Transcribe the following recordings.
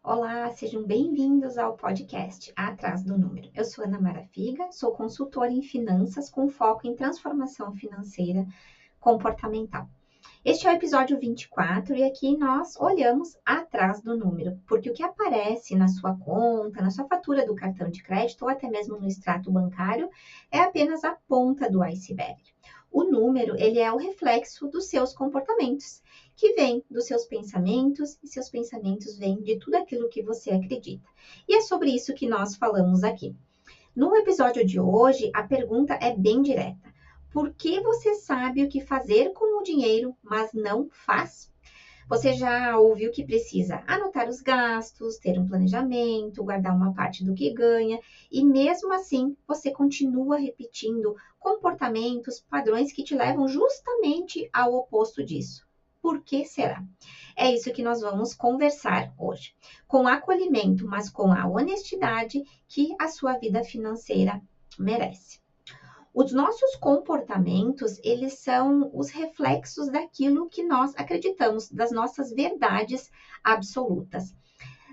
Olá, sejam bem-vindos ao podcast Atrás do Número. Eu sou Ana Marafiga, sou consultora em finanças com foco em transformação financeira comportamental. Este é o episódio 24 e aqui nós olhamos atrás do número, porque o que aparece na sua conta, na sua fatura do cartão de crédito ou até mesmo no extrato bancário é apenas a ponta do iceberg. O número, ele é o reflexo dos seus comportamentos, que vem dos seus pensamentos, e seus pensamentos vêm de tudo aquilo que você acredita. E é sobre isso que nós falamos aqui. No episódio de hoje, a pergunta é bem direta. Por que você sabe o que fazer com o dinheiro, mas não faz? Você já ouviu que precisa anotar os gastos, ter um planejamento, guardar uma parte do que ganha, e mesmo assim você continua repetindo comportamentos, padrões que te levam justamente ao oposto disso. Por que será? É isso que nós vamos conversar hoje. Com acolhimento, mas com a honestidade que a sua vida financeira merece. Os nossos comportamentos, eles são os reflexos daquilo que nós acreditamos, das nossas verdades absolutas.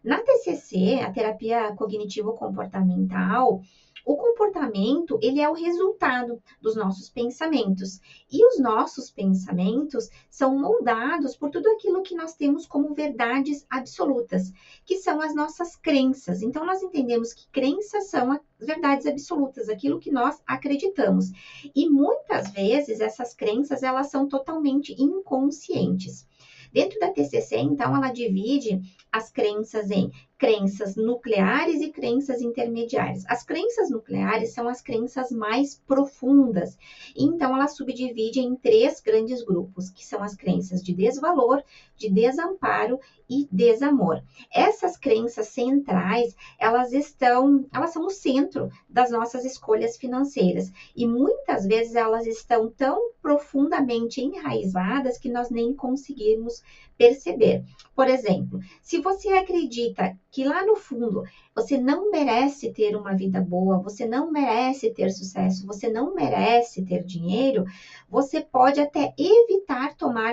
Na TCC, a terapia cognitivo-comportamental, o comportamento, ele é o resultado dos nossos pensamentos. E os nossos pensamentos são moldados por tudo aquilo que nós temos como verdades absolutas, que são as nossas crenças. Então, nós entendemos que crenças são as verdades absolutas, aquilo que nós acreditamos. E muitas vezes essas crenças, elas são totalmente inconscientes. Dentro da TCC, então, ela divide as crenças em crenças nucleares e crenças intermediárias. As crenças nucleares são as crenças mais profundas. Então, ela subdivide em 3 grandes grupos, que são as crenças de desvalor, de desamparo e desamor. Essas crenças centrais, elas são o centro das nossas escolhas financeiras. E muitas vezes elas estão tão profundamente enraizadas que nós nem conseguimos perceber. Por exemplo, se você acredita que lá no fundo você não merece ter uma vida boa, você não merece ter sucesso, você não merece ter dinheiro, você pode até evitar tomar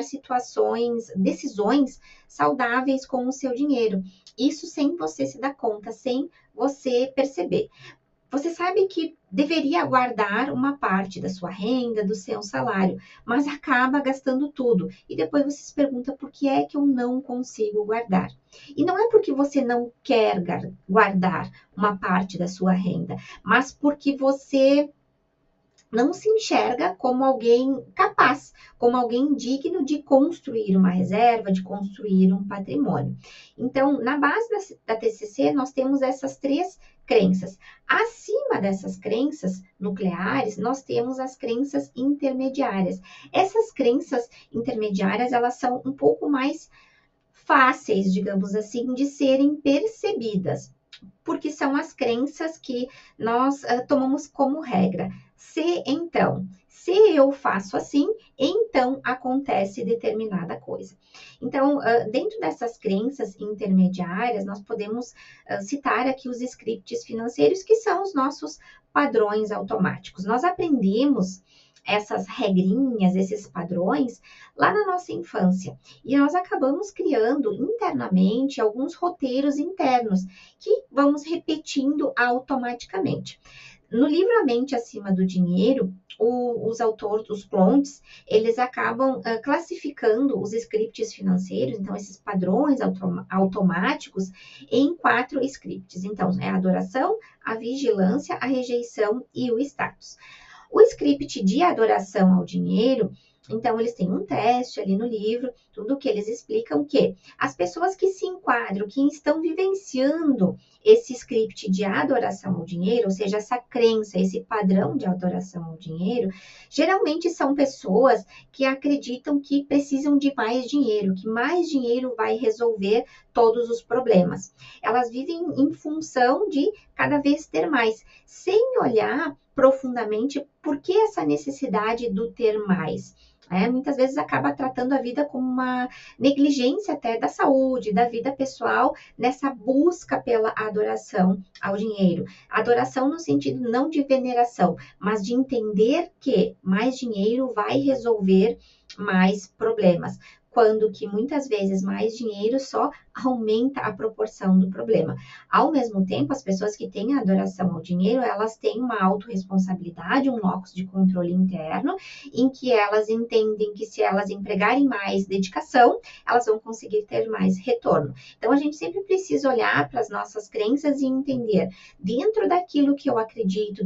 decisões saudáveis com o seu dinheiro. Isso sem você se dar conta, sem você perceber. Você sabe que deveria guardar uma parte da sua renda, do seu salário, mas acaba gastando tudo. E depois você se pergunta por que é que eu não consigo guardar. E não é porque você não quer guardar uma parte da sua renda, mas porque você não se enxerga como alguém capaz, como alguém digno de construir uma reserva, de construir um patrimônio. Então, na base da TCC, nós temos essas 3 crenças. Acima dessas crenças nucleares, nós temos as crenças intermediárias. Essas crenças intermediárias, elas são um pouco mais fáceis, digamos assim, de serem percebidas, porque são as crenças que nós tomamos como regra. Se eu faço assim, então acontece determinada coisa. Então, dentro dessas crenças intermediárias, nós podemos citar aqui os scripts financeiros, que são os nossos padrões automáticos. Nós aprendemos essas regrinhas, esses padrões, lá na nossa infância. E nós acabamos criando internamente alguns roteiros internos que vamos repetindo automaticamente. No livro A Mente Acima do Dinheiro, os autores, os Clontes, eles acabam classificando os scripts financeiros, então esses padrões automáticos, em 4 scripts. Então, é a adoração, a vigilância, a rejeição e o status. O script de adoração ao dinheiro, então, eles têm um teste ali no livro, tudo que eles explicam que as pessoas que se enquadram, que estão vivenciando esse script de adoração ao dinheiro, ou seja, essa crença, esse padrão de adoração ao dinheiro, geralmente são pessoas que acreditam que precisam de mais dinheiro, que mais dinheiro vai resolver todos os problemas. Elas vivem em função de cada vez ter mais, sem olhar profundamente por que essa necessidade do ter mais. Muitas vezes acaba tratando a vida como uma negligência até da saúde, da vida pessoal, nessa busca pela adoração ao dinheiro. Adoração no sentido não de veneração, mas de entender que mais dinheiro vai resolver mais problemas. quando que muitas vezes mais dinheiro só aumenta a proporção do problema. Ao mesmo tempo, as pessoas que têm a adoração ao dinheiro, elas têm uma autorresponsabilidade, um locus de controle interno, em que elas entendem que se elas empregarem mais dedicação, elas vão conseguir ter mais retorno. Então, a gente sempre precisa olhar para as nossas crenças e entender, dentro daquilo que eu acredito,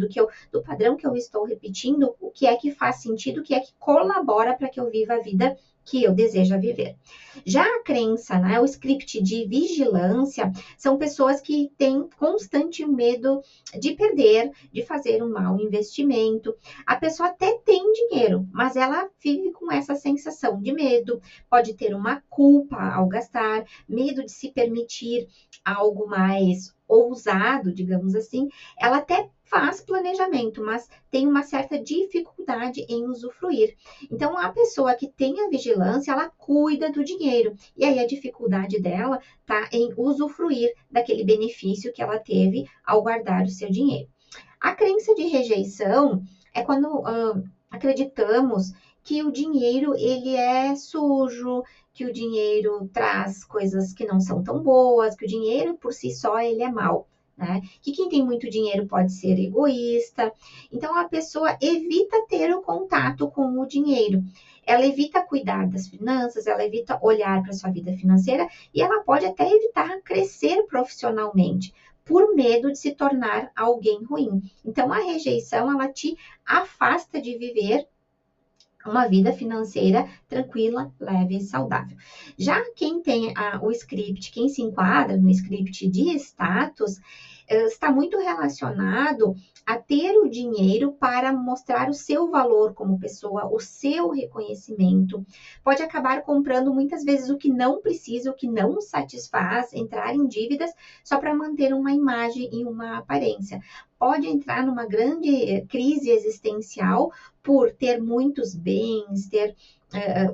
do padrão que eu estou repetindo, o que é que faz sentido, o que é que colabora para que eu viva a vida que eu desejo viver. Já a crença, né, o script de vigilância, são pessoas que têm constante medo de perder, de fazer um mau investimento. A pessoa até tem dinheiro, mas ela vive com essa sensação de medo, pode ter uma culpa ao gastar, medo de se permitir algo mais ousado, digamos assim. Ela até faz planejamento, mas tem uma certa dificuldade em usufruir. Então, a pessoa que tem a vigilância, ela cuida do dinheiro. E aí, a dificuldade dela está em usufruir daquele benefício que ela teve ao guardar o seu dinheiro. A crença de rejeição é quando acreditamos que o dinheiro, ele é sujo, que o dinheiro traz coisas que não são tão boas, que o dinheiro, por si só, ele é mau. Né? Que quem tem muito dinheiro pode ser egoísta. Então, a pessoa evita ter o contato com o dinheiro. Ela evita cuidar das finanças, ela evita olhar para a sua vida financeira e ela pode até evitar crescer profissionalmente por medo de se tornar alguém ruim. Então, a rejeição, ela te afasta de viver uma vida financeira tranquila, leve e saudável. Já quem tem o script, quem se enquadra no script de status, está muito relacionado a ter o dinheiro para mostrar o seu valor como pessoa, o seu reconhecimento. Pode acabar comprando muitas vezes o que não precisa, o que não satisfaz, entrar em dívidas só para manter uma imagem e uma aparência. Pode entrar numa grande crise existencial por ter muitos bens, ter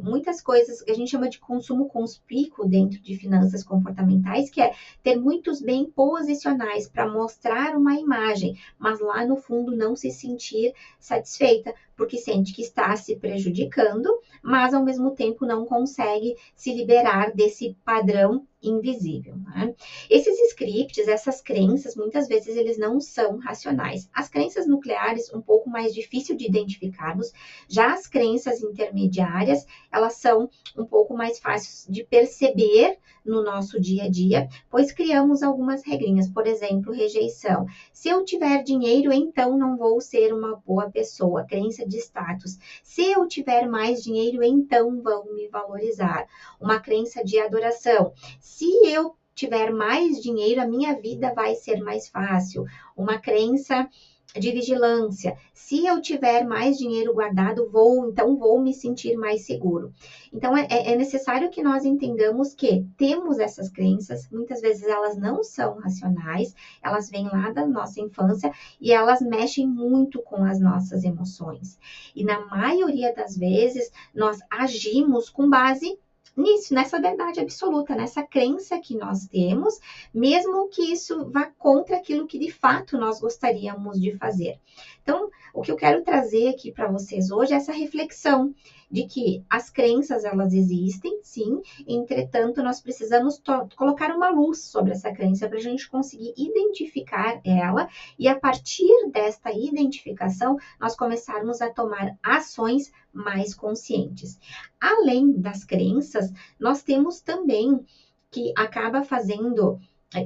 muitas coisas que a gente chama de consumo conspícuo dentro de finanças comportamentais, que é ter muitos bens posicionais para mostrar uma imagem, mas lá no fundo não se sentir satisfeita, porque sente que está se prejudicando, mas ao mesmo tempo não consegue se liberar desse padrão invisível. Né? Esses scripts, essas crenças, muitas vezes eles não são racionais. As crenças nucleares, um pouco mais difícil de identificarmos, já as crenças intermediárias, elas são um pouco mais fáceis de perceber no nosso dia a dia, pois criamos algumas regrinhas, por exemplo, rejeição. Se eu tiver dinheiro, então não vou ser uma boa pessoa, crença de status. Se eu tiver mais dinheiro, então vão me valorizar. Uma crença de adoração. Se eu tiver mais dinheiro, a minha vida vai ser mais fácil. Uma crença de vigilância. Se eu tiver mais dinheiro guardado, então vou me sentir mais seguro. Então, é necessário que nós entendamos que temos essas crenças, muitas vezes elas não são racionais, elas vêm lá da nossa infância e elas mexem muito com as nossas emoções. E na maioria das vezes, nós agimos com base nisso, nessa verdade absoluta, nessa crença que nós temos, mesmo que isso vá contra aquilo que de fato nós gostaríamos de fazer. Então, o que eu quero trazer aqui para vocês hoje é essa reflexão de que as crenças, elas existem, sim, entretanto, nós precisamos colocar uma luz sobre essa crença para a gente conseguir identificar ela e, a partir desta identificação, nós começarmos a tomar ações mais conscientes. Além das crenças, nós temos também que acaba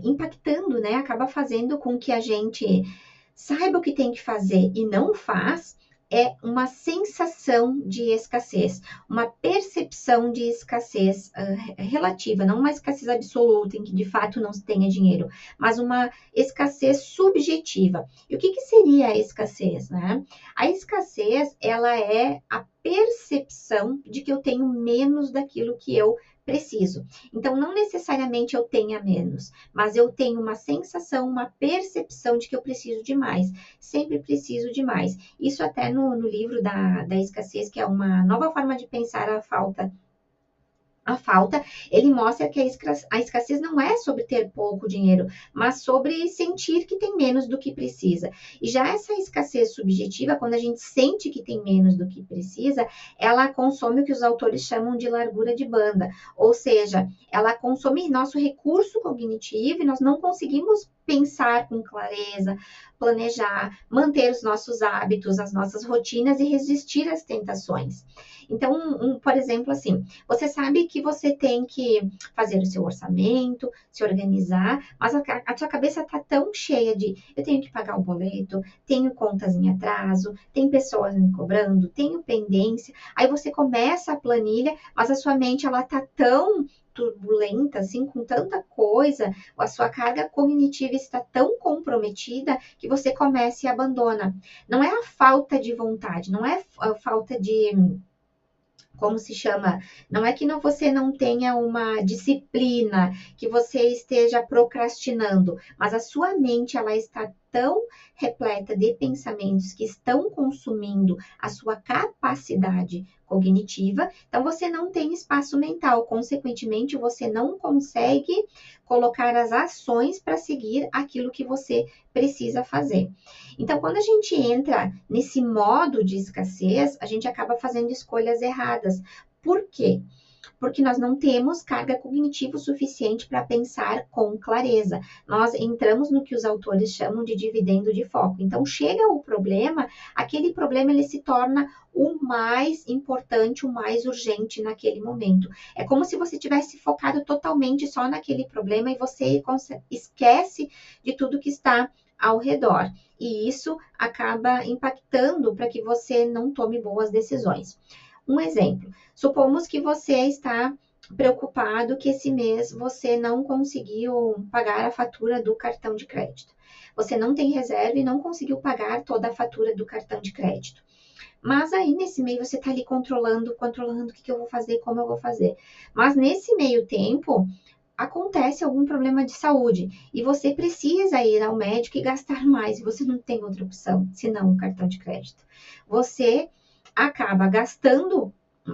impactando, né? Acaba fazendo com que a gente saiba o que tem que fazer e não faz, é uma sensação de escassez, uma percepção de escassez relativa, não uma escassez absoluta em que de fato não se tenha dinheiro, mas uma escassez subjetiva. E o que seria a escassez, né? A escassez, ela é a percepção de que eu tenho menos daquilo que eu preciso. Então, não necessariamente eu tenha menos, mas eu tenho uma sensação, uma percepção de que eu preciso de mais. Sempre preciso de mais. Isso até no livro da escassez, que é uma nova forma de pensar a falta A falta, ele mostra que a escassez não é sobre ter pouco dinheiro, mas sobre sentir que tem menos do que precisa. E já essa escassez subjetiva, quando a gente sente que tem menos do que precisa, ela consome o que os autores chamam de largura de banda, ou seja, ela consome nosso recurso cognitivo e nós não conseguimos pensar com clareza, planejar, manter os nossos hábitos, as nossas rotinas e resistir às tentações. Então, por exemplo, assim, você sabe que você tem que fazer o seu orçamento, se organizar, mas a sua cabeça está tão cheia de eu tenho que pagar o boleto, tenho contas em atraso, tem pessoas me cobrando, tenho pendência. Aí você começa a planilha, mas a sua mente ela tá tão turbulenta, assim, com tanta coisa, a sua carga cognitiva está tão comprometida que você começa e abandona. Não é a falta de vontade, não é a falta de como se chama, não é que você não tenha uma disciplina, que você esteja procrastinando, mas a sua mente ela está tão repleta de pensamentos que estão consumindo a sua capacidade cognitiva, então você não tem espaço mental, consequentemente você não consegue colocar as ações para seguir aquilo que você precisa fazer. Então, quando a gente entra nesse modo de escassez, a gente acaba fazendo escolhas erradas. Por quê? Porque nós não temos carga cognitiva suficiente para pensar com clareza. Nós entramos no que os autores chamam de dividendo de foco. Então, chega o problema, aquele problema ele se torna o mais importante, o mais urgente naquele momento. É como se você tivesse focado totalmente só naquele problema e você esquece de tudo que está ao redor. E isso acaba impactando para que você não tome boas decisões. Um exemplo, supomos que você está preocupado que esse mês você não conseguiu pagar a fatura do cartão de crédito. Você não tem reserva e não conseguiu pagar toda a fatura do cartão de crédito. Mas aí, nesse meio, você está ali controlando o que eu vou fazer, como eu vou fazer. Mas nesse meio tempo, acontece algum problema de saúde e você precisa ir ao médico e gastar mais, e você não tem outra opção, senão o cartão de crédito. Você acaba gastando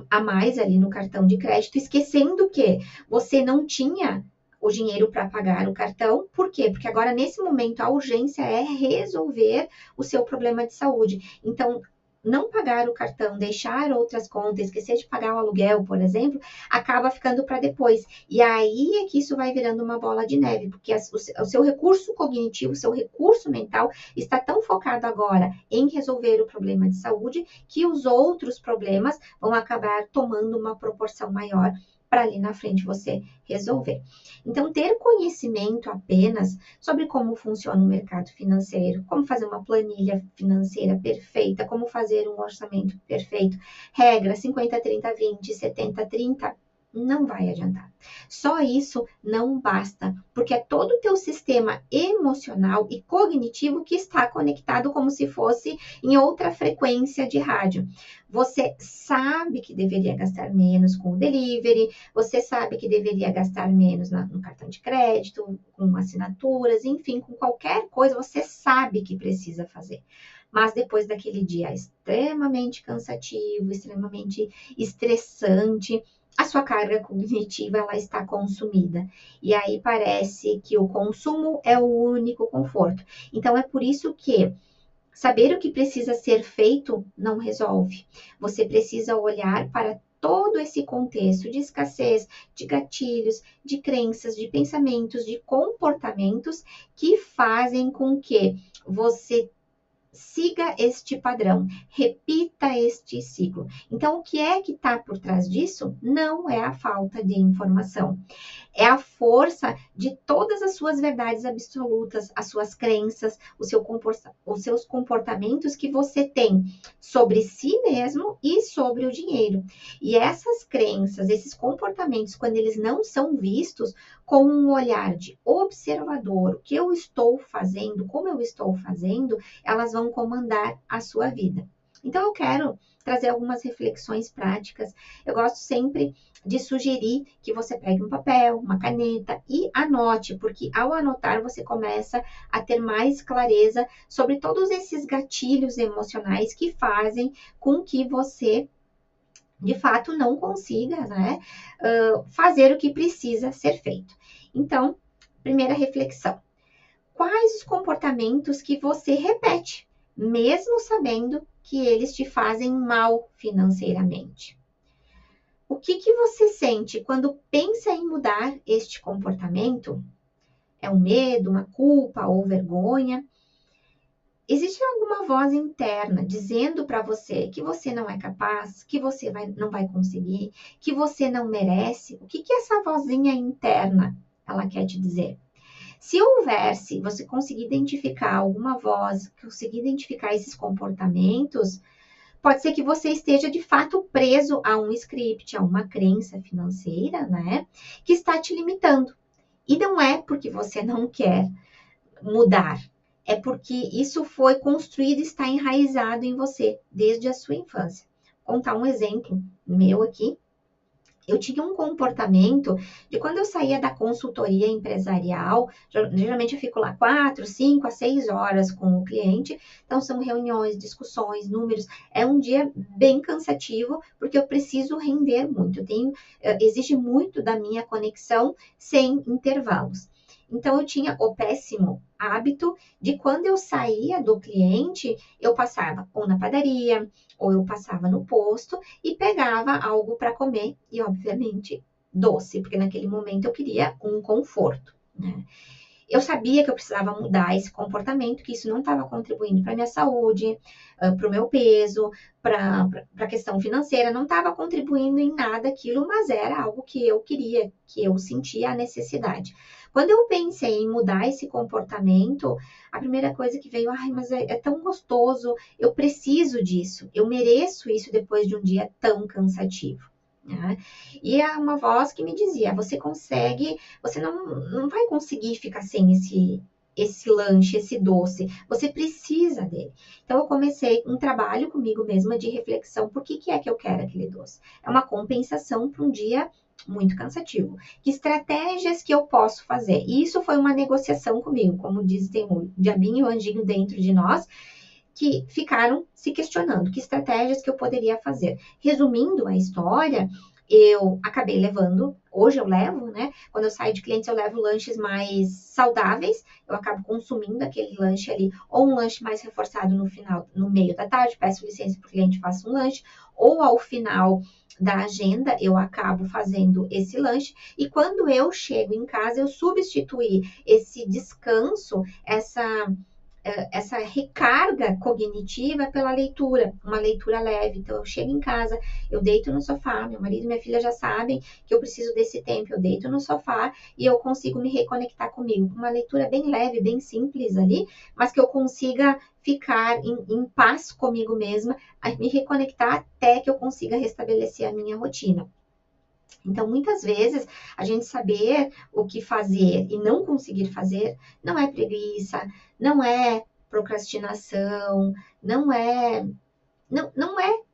a mais ali no cartão de crédito, esquecendo que você não tinha o dinheiro para pagar o cartão. Por quê? Porque agora, nesse momento, a urgência é resolver o seu problema de saúde. Então, não pagar o cartão, deixar outras contas, esquecer de pagar o aluguel, por exemplo, acaba ficando para depois. E aí é que isso vai virando uma bola de neve, porque o seu recurso cognitivo, o seu recurso mental está tão focado agora em resolver o problema de saúde que os outros problemas vão acabar tomando uma proporção maior para ali na frente você resolver. Então, ter conhecimento apenas sobre como funciona o mercado financeiro, como fazer uma planilha financeira perfeita, como fazer um orçamento perfeito, regra 50, 30, 20, 70, 30, não vai adiantar. Só isso não basta, porque é todo o teu sistema emocional e cognitivo que está conectado como se fosse em outra frequência de rádio. Você sabe que deveria gastar menos com o delivery, você sabe que deveria gastar menos no cartão de crédito, com assinaturas, enfim, com qualquer coisa, você sabe que precisa fazer. Mas depois daquele dia extremamente cansativo, extremamente estressante, a sua carga cognitiva ela está consumida. E aí parece que o consumo é o único conforto. Então é por isso que saber o que precisa ser feito não resolve. Você precisa olhar para todo esse contexto de escassez, de gatilhos, de crenças, de pensamentos, de comportamentos que fazem com que você siga este padrão, repita este ciclo. Então, o que é que está por trás disso? Não é a falta de informação. É a força de todas as suas verdades absolutas, as suas crenças, os seus comportamentos que você tem sobre si mesmo e sobre o dinheiro. E essas crenças, esses comportamentos, quando eles não são vistos com um olhar de observador, o que eu estou fazendo, como eu estou fazendo, elas vão comandar a sua vida. Então, eu quero trazer algumas reflexões práticas. Eu gosto sempre de sugerir que você pegue um papel, uma caneta e anote, porque ao anotar você começa a ter mais clareza sobre todos esses gatilhos emocionais que fazem com que você de fato não consiga, né, fazer o que precisa ser feito. Então, primeira reflexão: quais os comportamentos que você repete, mesmo sabendo que eles te fazem mal financeiramente? O que você sente quando pensa em mudar este comportamento? É um medo, uma culpa ou vergonha? Existe alguma voz interna dizendo para você não é capaz, que você não vai conseguir, que você não merece? O que essa vozinha interna ela quer te dizer? Se você conseguir identificar alguma voz, conseguir identificar esses comportamentos, pode ser que você esteja de fato preso a um script, a uma crença financeira, né? Que está te limitando. E não é porque você não quer mudar, é porque isso foi construído e está enraizado em você desde a sua infância. Vou contar um exemplo meu aqui. Eu tinha um comportamento de quando eu saía da consultoria empresarial, geralmente eu fico lá 4, 5 a 6 horas com o cliente, então são reuniões, discussões, números, é um dia bem cansativo, porque eu preciso render muito, exige muito da minha conexão sem intervalos. Então, eu tinha o péssimo hábito de quando eu saía do cliente, eu passava ou na padaria, ou eu passava no posto e pegava algo para comer e, obviamente, doce, porque naquele momento eu queria um conforto, né? Eu sabia que eu precisava mudar esse comportamento, que isso não estava contribuindo para a minha saúde, para o meu peso, para a questão financeira, não estava contribuindo em nada aquilo, mas era algo que eu queria, que eu sentia a necessidade. Quando eu pensei em mudar esse comportamento, a primeira coisa que veio, mas é tão gostoso, eu preciso disso, eu mereço isso depois de um dia tão cansativo. Né? E é uma voz que me dizia, você consegue, você não vai conseguir ficar sem esse lanche, esse doce, você precisa dele. Então, eu comecei um trabalho comigo mesma de reflexão, por que é que eu quero aquele doce? É uma compensação para um dia muito cansativo. Que estratégias que eu posso fazer? E isso foi uma negociação comigo, como diz, tem o diabinho e o anjinho dentro de nós, que ficaram se questionando que estratégias que eu poderia fazer. Resumindo a história, eu acabei levando, hoje eu levo, né? Quando eu saio de clientes, eu levo lanches mais saudáveis, eu acabo consumindo aquele lanche ali, ou um lanche mais reforçado no final, no meio da tarde, peço licença para o cliente faça um lanche, ou ao final da agenda, eu acabo fazendo esse lanche, e quando eu chego em casa, eu substituí esse descanso, essa recarga cognitiva pela leitura, uma leitura leve. Então, eu chego em casa, eu deito no sofá, meu marido e minha filha já sabem que eu preciso desse tempo, eu deito no sofá e eu consigo me reconectar comigo, com uma leitura bem leve, bem simples ali, mas que eu consiga ficar em paz comigo mesma, me reconectar até que eu consiga restabelecer a minha rotina. Então, muitas vezes, a gente saber o que fazer e não conseguir fazer não é preguiça, não é procrastinação, não é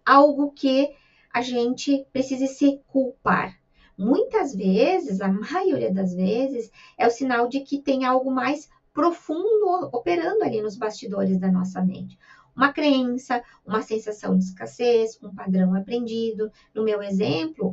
algo que a gente precise se culpar. Muitas vezes, a maioria das vezes, é o sinal de que tem algo mais profundo operando ali nos bastidores da nossa mente. Uma crença, uma sensação de escassez, um padrão aprendido. No meu exemplo,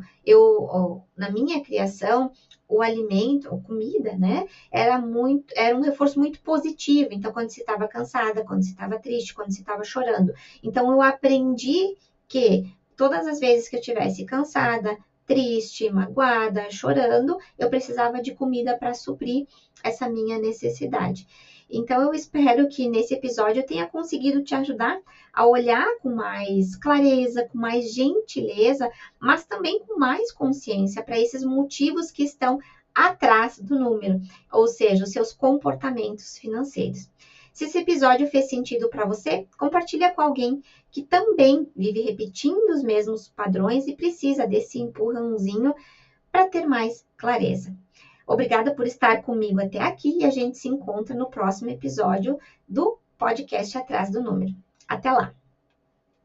na minha criação, o alimento, a comida, né, era um reforço muito positivo. Então, quando você estava cansada, quando você estava triste, quando você estava chorando. Então, eu aprendi que todas as vezes que eu estivesse cansada, triste, magoada, chorando, eu precisava de comida para suprir essa minha necessidade. Então, eu espero que nesse episódio eu tenha conseguido te ajudar a olhar com mais clareza, com mais gentileza, mas também com mais consciência para esses motivos que estão atrás do número, ou seja, os seus comportamentos financeiros. Se esse episódio fez sentido para você, compartilha com alguém que também vive repetindo os mesmos padrões e precisa desse empurrãozinho para ter mais clareza. Obrigada por estar comigo até aqui e a gente se encontra no próximo episódio do podcast Atrás do Número. Até lá!